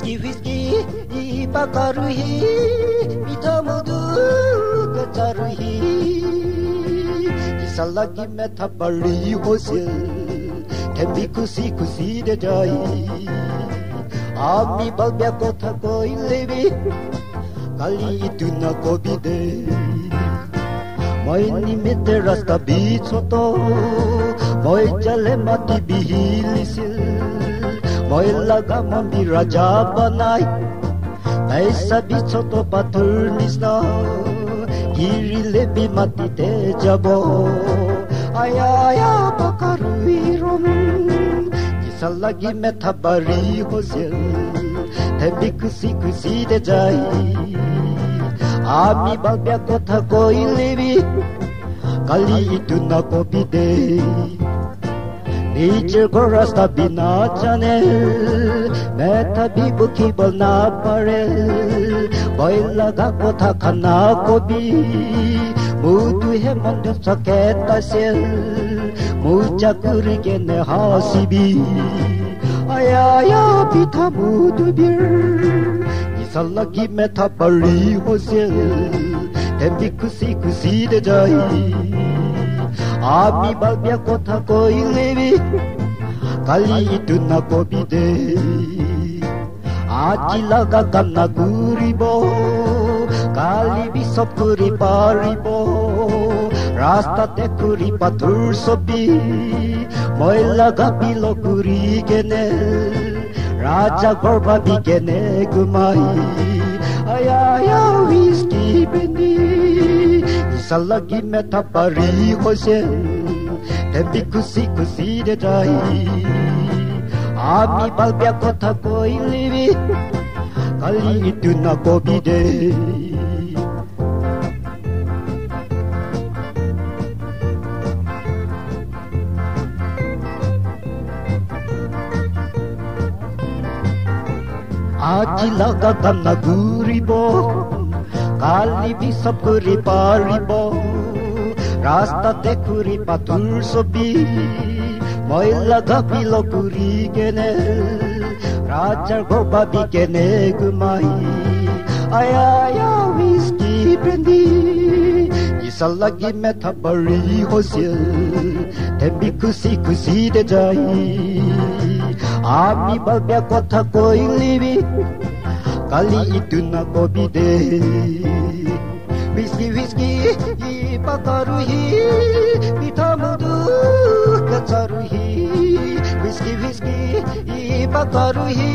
Whiskey, Ipakaruhi, Mitamudu, Gataruhi, Isalagi Metabari Hosil, can be kusi the joy. Ami Balbia Kotako in Levi, Kali Tuna Kobide, Moini Meterasta Bitsoto, Moi Jalemati Bihilisil. Moilaga mambi raja banai Aisa bichoto paturnis na Giri lebi mati te jabo Aya pakarui rom Kisa lagi methabari hosil Tebi kusi de jai Ami balbya kotha koi lebi Kali itu na kobide Nature ko rasta bina chane Meta bibu kibol na parel Boy laga ko tha khana ko bi Mudu he mandap saketa sel Muja kuri ke ne hasibi Aya pitha mudu bir Isalagi meta pari hosel Tembi kusi de jai Ami balbia kotha koi levi Kali itu na kobide Aji laga kanna guribo Kali bisop kuri paribo Rasta te kuri patur sobi Moi laga pilo kuri gene Raja gorba bigene gumai Aya whiskey bendi Salagi metapari hosel Tembi kusi de jai Ami balbia kotha koi levi Kali itu na kobide Aji laga kanna guribo Kali bisop kuri paribo Rasta te kuri patur sobi Moi laga pilo kuri genel Raja goba bigene gumai Aya whiskey brandy Isalagi methabari hosil Tembi kusi de jai Ami balbia kotha koi levi Kali itu na kobide Whiskey, Ipakaruhi Mitamudu Gacharuhi Whiskey, Ipakaruhi